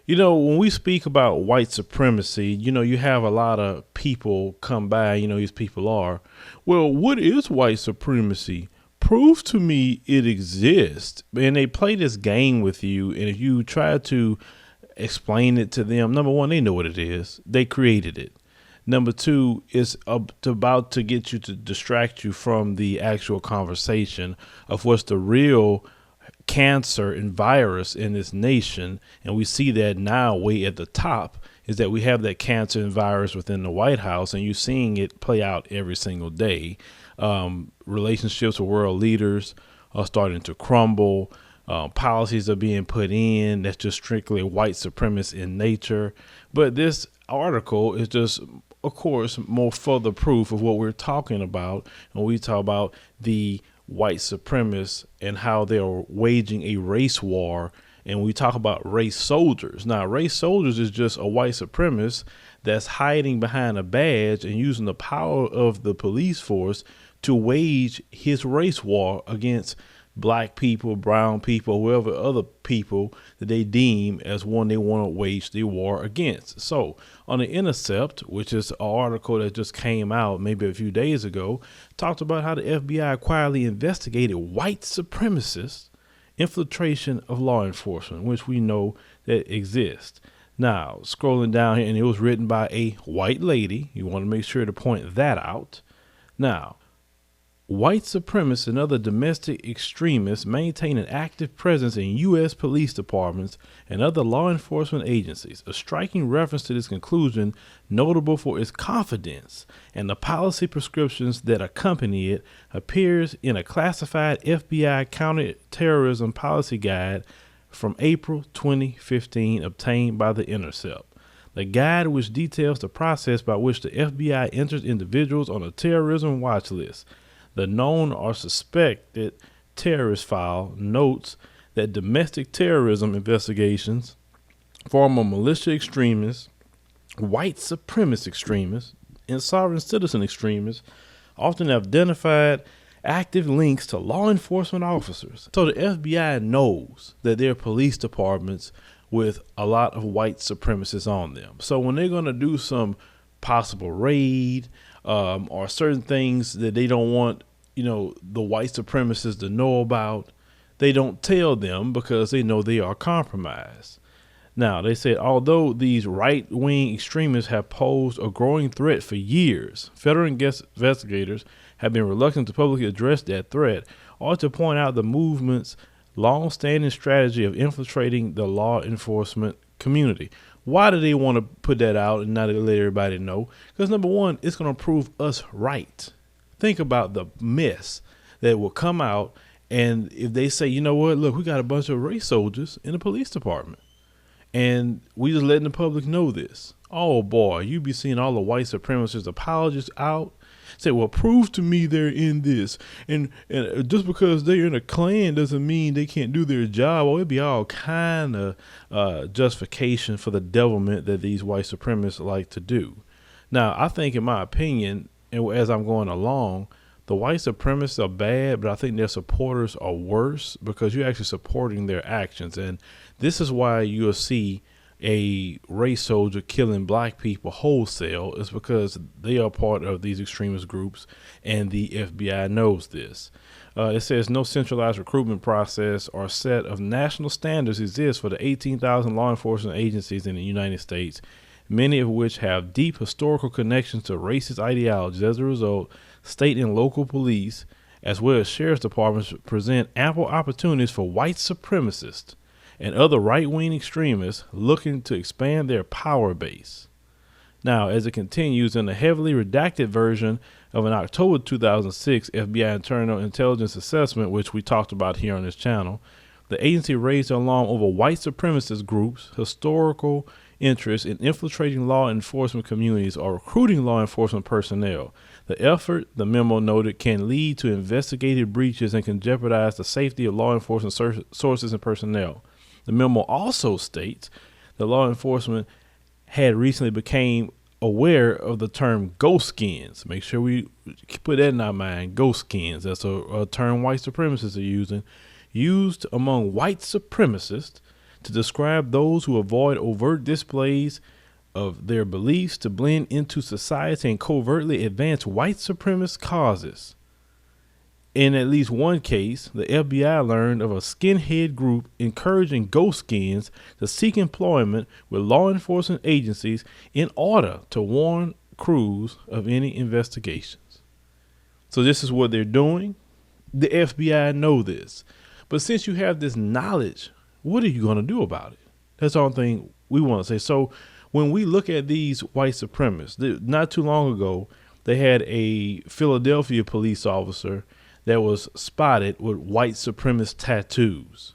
When we speak about white supremacy, you have a lot of people come by, these people are, well, what is white supremacy? Prove to me it exists. And they play this game with you. And if you try to explain it to them, number one, they know what it is. They created it. Number two, it's about to get you to distract you from the actual conversation of what's the real cancer and virus in this nation. And we see that now way at the top is that we have that cancer and virus within the White House, and you're seeing it play out every single day. Relationships with world leaders are starting to crumble. Policies are being put in that's just strictly white supremacist in nature. But this article is just, of course, more further proof of what we're talking about when we talk about the white supremacists and how they're waging a race war. And we talk about race soldiers. Now, race soldiers is just a white supremacist that's hiding behind a badge and using the power of the police force to wage his race war against black people, brown people, whoever other people that they deem as one they want to wage the war against. So on The Intercept, which is an article that just came out maybe a few days ago, talked about how the FBI quietly investigated white supremacists' infiltration of law enforcement, which we know that exists. Now, scrolling down here, and it was written by a white lady. You want to make sure to point that out. Now, white supremacists and other domestic extremists maintain an active presence in U.S. police departments and other law enforcement agencies. A striking reference to this conclusion, notable for its confidence and the policy prescriptions that accompany it, appears in a classified FBI counterterrorism policy guide from April 2015 obtained by The Intercept. The guide, which details the process by which the FBI enters individuals on a terrorism watch list, the known or suspected terrorist file, notes that domestic terrorism investigations, former militia extremists, white supremacist extremists, and sovereign citizen extremists often have identified active links to law enforcement officers. So the FBI knows that there are police departments with a lot of white supremacists on them. So when they're going to do some possible raid or certain things that they don't want, the white supremacists to know about, they don't tell them because they know they are compromised. Now, they said, although these right-wing extremists have posed a growing threat for years, federal investigators have been reluctant to publicly address that threat or to point out the movement's long-standing strategy of infiltrating the law enforcement community. Why do they want to put that out and not let everybody know? Because number one, it's going to prove us right. Think about the mess that will come out. And if they say, you know what, look, we got a bunch of race soldiers in the police department and we just letting the public know this. Oh boy, you be seeing all the white supremacist apologists out. Say, well, prove to me they're in this. And just because they're in a Klan doesn't mean they can't do their job. Or it'd be all kind of justification for the devilment that these white supremacists like to do. Now, I think, in my opinion, and as I'm going along, the white supremacists are bad, but I think their supporters are worse because you're actually supporting their actions. And this is why you'll see a race soldier killing black people wholesale, is because they are part of these extremist groups and the FBI knows this. It says no centralized recruitment process or set of national standards exists for the 18,000 law enforcement agencies in the United States, many of which have deep historical connections to racist ideologies. As a result, state and local police, as well as sheriff's departments, present ample opportunities for white supremacists and other right-wing extremists looking to expand their power base. Now, as it continues, in the heavily redacted version of an October 2006 FBI Internal Intelligence Assessment, which we talked about here on this channel, the agency raised the alarm over white supremacist groups' historical interest in infiltrating law enforcement communities or recruiting law enforcement personnel. The effort, the memo noted, can lead to investigative breaches and can jeopardize the safety of law enforcement sources and personnel. The memo also states that law enforcement had recently became aware of the term ghost skins. Make sure we put that in our mind. Ghost skins. That's a term white supremacists are using, used among white supremacists to describe those who avoid overt displays of their beliefs to blend into society and covertly advance white supremacist causes. In at least one case, the FBI learned of a skinhead group encouraging ghost skins to seek employment with law enforcement agencies in order to warn crews of any investigations. So this is what they're doing. The FBI know this. But since you have this knowledge, what are you going to do about it? That's the only thing we want to say. So when we look at these white supremacists, not too long ago, they had a Philadelphia police officer that was spotted with white supremacist tattoos.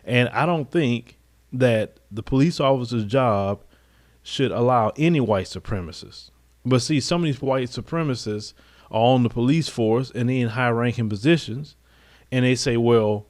And I don't think that the police officer's job should allow any white supremacists. But see, some of these white supremacists are on the police force and they're in high ranking positions. And they say, well,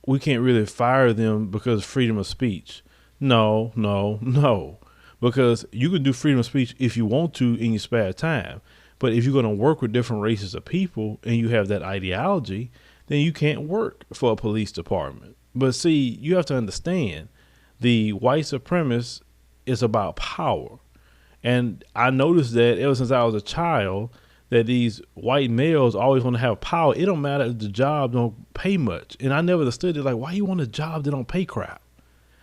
we can't really fire them because of freedom of speech. No. Because you can do freedom of speech if you want to in your spare time. But if you're going to work with different races of people and you have that ideology, then you can't work for a police department. But see, you have to understand the white supremacist is about power. And I noticed that ever since I was a child, that these white males always want to have power. It don't matter if the job don't pay much. And I never understood it. Like, why you want a job that don't pay crap?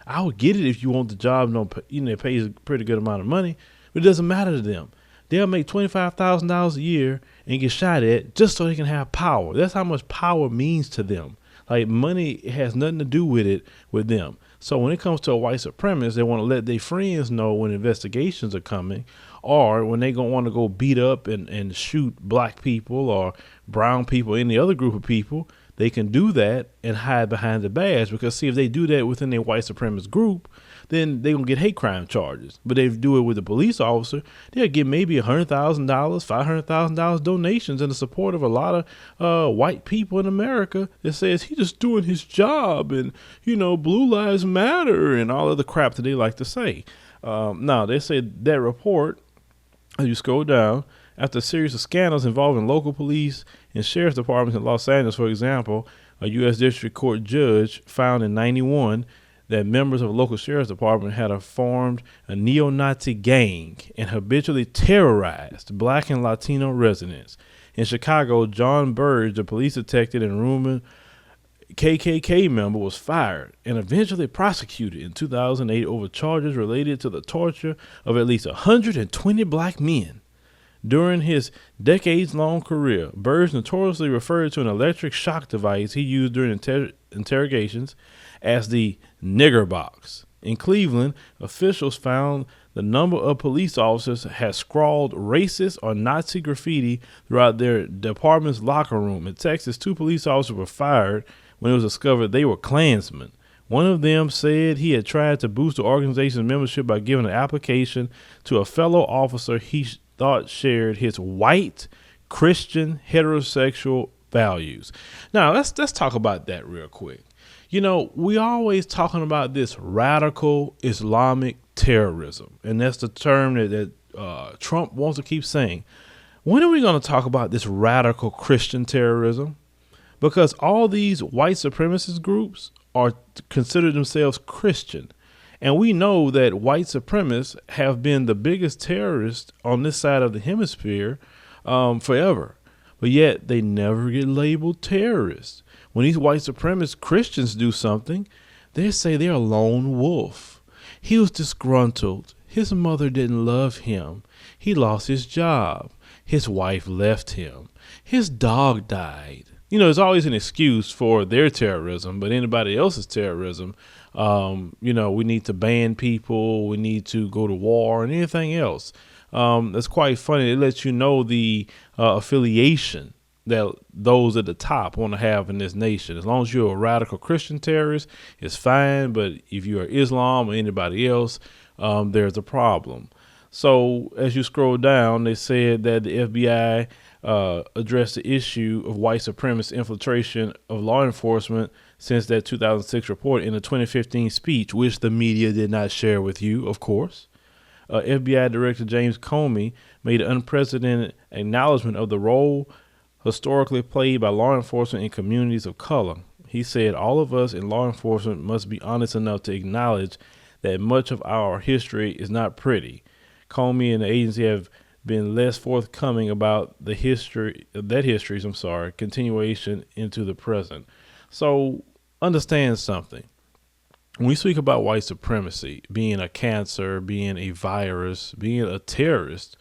I would get it if you want the job, it pays a pretty good amount of money, but it doesn't matter to them. They'll make $25,000 a year and get shot at just so they can have power. That's how much power means to them. Like, money has nothing to do with them. So when it comes to a white supremacist, they want to let their friends know when investigations are coming, or when they gonna want to go beat up and shoot black people or brown people, any other group of people. They can do that and hide behind the badge, because see, if they do that within their white supremacist group, then they're going to get hate crime charges. But if they do it with a police officer, they'll get maybe $100,000, $500,000 donations in the support of a lot of white people in America that says he's just doing his job and, Blue Lives Matter and all of the crap that they like to say. Now, they say that report, as you scroll down, after a series of scandals involving local police and sheriff's departments in Los Angeles, for example, a U.S. District Court judge found in 1991 that members of a local sheriff's department had formed a neo-Nazi gang and habitually terrorized black and Latino residents. In Chicago, John Burge, a police detective and rumored KKK member, was fired and eventually prosecuted in 2008 over charges related to the torture of at least 120 black men. During his decades-long career, Burge notoriously referred to an electric shock device he used during interrogations as the nigger box. In Cleveland, officials found the number of police officers had scrawled racist or Nazi graffiti throughout their department's locker room. In Texas, 2 police officers were fired when it was discovered they were Klansmen. One of them said he had tried to boost the organization's membership by giving an application to a fellow officer he thought shared his white Christian heterosexual values. Now let's talk about that real quick. We always talking about this radical Islamic terrorism, and that's the term that Trump wants to keep saying. When are we going to talk about this radical Christian terrorism? Because all these white supremacist groups are consider themselves Christian. And we know that white supremacists have been the biggest terrorists on this side of the hemisphere forever. But yet they never get labeled terrorists. When these white supremacist Christians do something, they say they're a lone wolf. He was disgruntled. His mother didn't love him. He lost his job. His wife left him. His dog died. There's always an excuse for their terrorism, but anybody else's terrorism, we need to ban people. We need to go to war and anything else. That's quite funny. It lets you know the affiliation that those at the top want to have in this nation. As long as you're a radical Christian terrorist, it's fine. But if you are Islam or anybody else, there's a problem. So as you scroll down, they said that the FBI addressed the issue of white supremacist infiltration of law enforcement since that 2006 report in a 2015 speech, which the media did not share with you, of course. FBI Director James Comey made an unprecedented acknowledgement of the role historically played by law enforcement in communities of color. He said, all of us in law enforcement must be honest enough to acknowledge that much of our history is not pretty. Comey and the agency have been less forthcoming about continuation into the present. So understand something. When we speak about white supremacy being a cancer, being a virus, being a terrorist,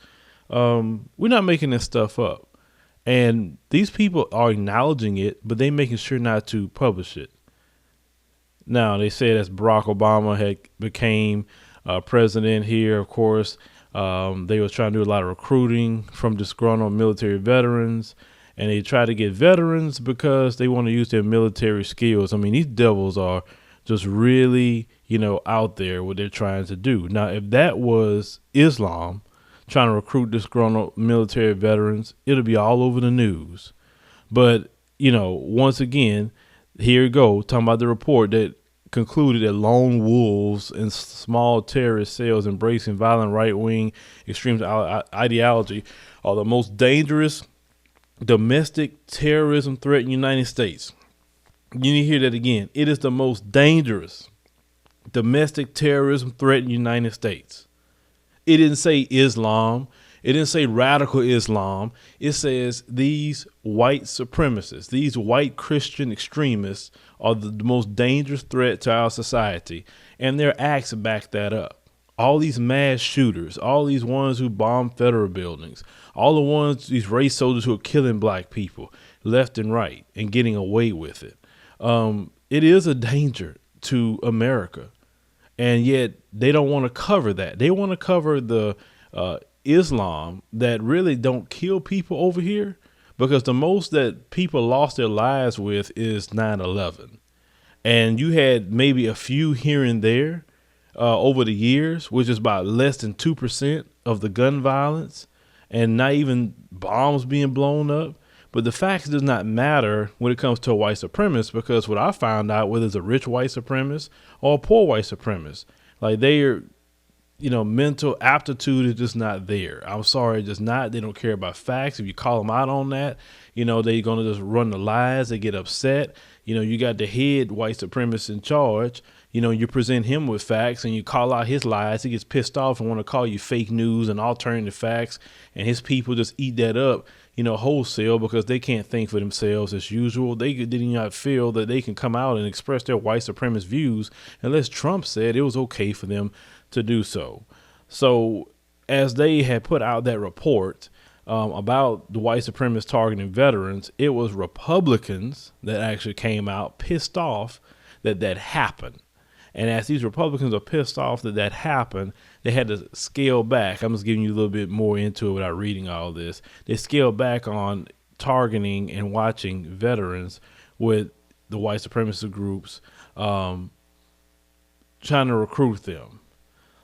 we're not making this stuff up. And these people are acknowledging it, but they making sure not to publish it. Now, they said as Barack Obama had became president here, of course, they was trying to do a lot of recruiting from disgruntled military veterans. And they try to get veterans because they want to use their military skills. I mean, these devils are just really, out there what they're trying to do. Now, if that was Islam trying to recruit disgruntled military veterans, it'll be all over the news. But, once again, here you go, talking about the report that concluded that lone wolves and small terrorist cells embracing violent right-wing extreme ideology are the most dangerous domestic terrorism threat in the United States. You need to hear that again. It is the most dangerous domestic terrorism threat in the United States. It didn't say Islam. It didn't say radical Islam. It says these white supremacists, these white Christian extremists are the most dangerous threat to our society. And their acts back that up. All these mass shooters, all these ones who bomb federal buildings, all the ones, these race soldiers who are killing black people left and right and getting away with it. It is a danger to America. And yet they don't want to cover that. They want to cover the Islam that really don't kill people over here, because the most that people lost their lives with is 9/11. And you had maybe a few here and there over the years, which is about less than 2% of the gun violence, and not even bombs being blown up. But the facts does not matter when it comes to a white supremacist, because what I found out, whether it's a rich white supremacist or a poor white supremacist, like they're, mental aptitude is just not there. I'm sorry, just not. They don't care about facts. If you call them out on that, they're going to just run the lies. They get upset. You got the head white supremacist in charge. You present him with facts and you call out his lies. He gets pissed off and want to call you fake news and alternative facts. And his people just eat that up, wholesale, because they can't think for themselves as usual. They did not feel that they can come out and express their white supremacist views unless Trump said it was okay for them to do so. So as they had put out that report about the white supremacists targeting veterans, it was Republicans that actually came out pissed off that happened. And as these Republicans are pissed off that happened, they had to scale back. I'm just giving you a little bit more into it without reading all this. They scaled back on targeting and watching veterans with the white supremacist groups trying to recruit them.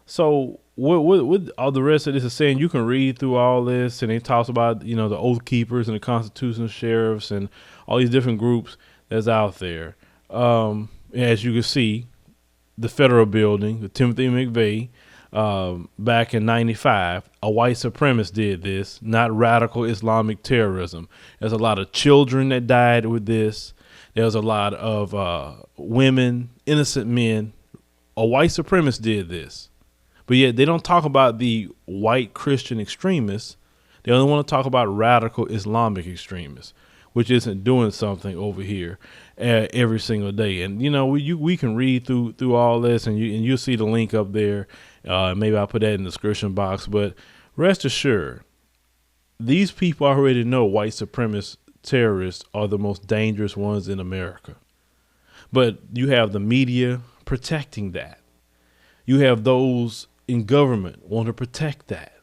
So what all the rest of this is saying, you can read through all this, and it talks about, the Oath Keepers and the constitutional sheriffs and all these different groups that's out there. As you can see, the federal building, the Timothy McVeigh, back in 95, a white supremacist did this, not radical Islamic terrorism. There's a lot of children that died with this. There's a lot of women, innocent men. A white supremacist did this. But yet they don't talk about the white Christian extremists. They only want to talk about radical Islamic extremists, which isn't doing something over here every single day. And, we can read through all this, and you'll see the link up there. Maybe I'll put that in the description box. But rest assured, these people already know white supremacist terrorists are the most dangerous ones in America. But you have the media protecting that. You have those in government want to protect that,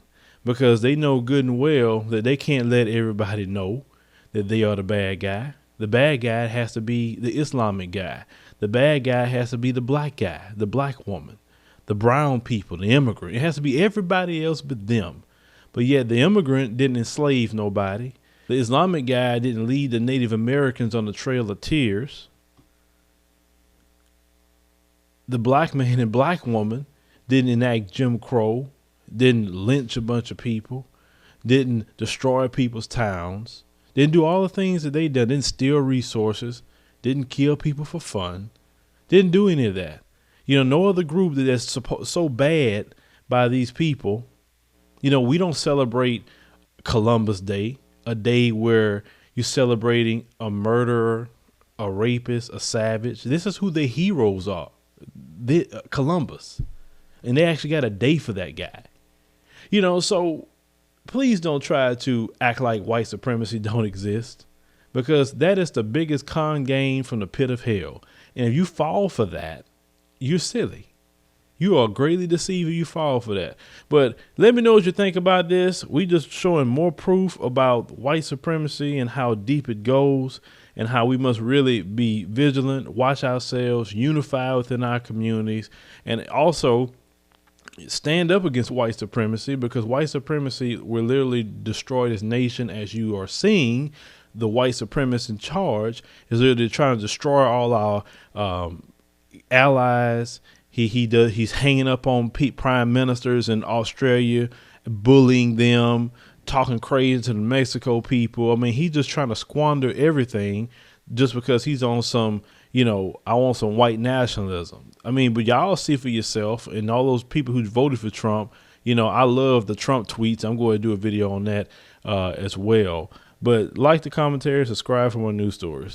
because they know good and well that they can't let everybody know that they are the bad guy. The bad guy has to be the Islamic guy. The bad guy has to be the black guy, the black woman, the brown people, the immigrant. It has to be everybody else but them. But yet the immigrant didn't enslave nobody. The Islamic guy didn't lead the Native Americans on the Trail of Tears. The black man and black woman didn't enact Jim Crow, didn't lynch a bunch of people, didn't destroy people's towns, didn't do all the things that they did, didn't steal resources, didn't kill people for fun, didn't do any of that. No other group that's so bad by these people. We don't celebrate Columbus Day, a day where you're celebrating a murderer, a rapist, a savage. This is who the heroes are. Columbus. And they actually got a day for that guy. So please don't try to act like white supremacy don't exist, because that is the biggest con game from the pit of hell. And if you fall for that, you're silly. You are greatly deceived if you fall for that. But let me know what you think about this. We just showing more proof about white supremacy and how deep it goes, and how we must really be vigilant, watch ourselves, unify within our communities, and also stand up against white supremacy, because white supremacy will literally destroy this nation. As you are seeing, the white supremacist in charge is literally trying to destroy all our allies. He's hanging up on prime ministers in Australia, bullying them, talking crazy to the Mexico people. I mean, he's just trying to squander everything just because he's on some, I want some white nationalism. I mean, but y'all see for yourself, and all those people who voted for Trump. I love the Trump tweets. I'm going to do a video on that as well. But like the commentary, subscribe for more news stories.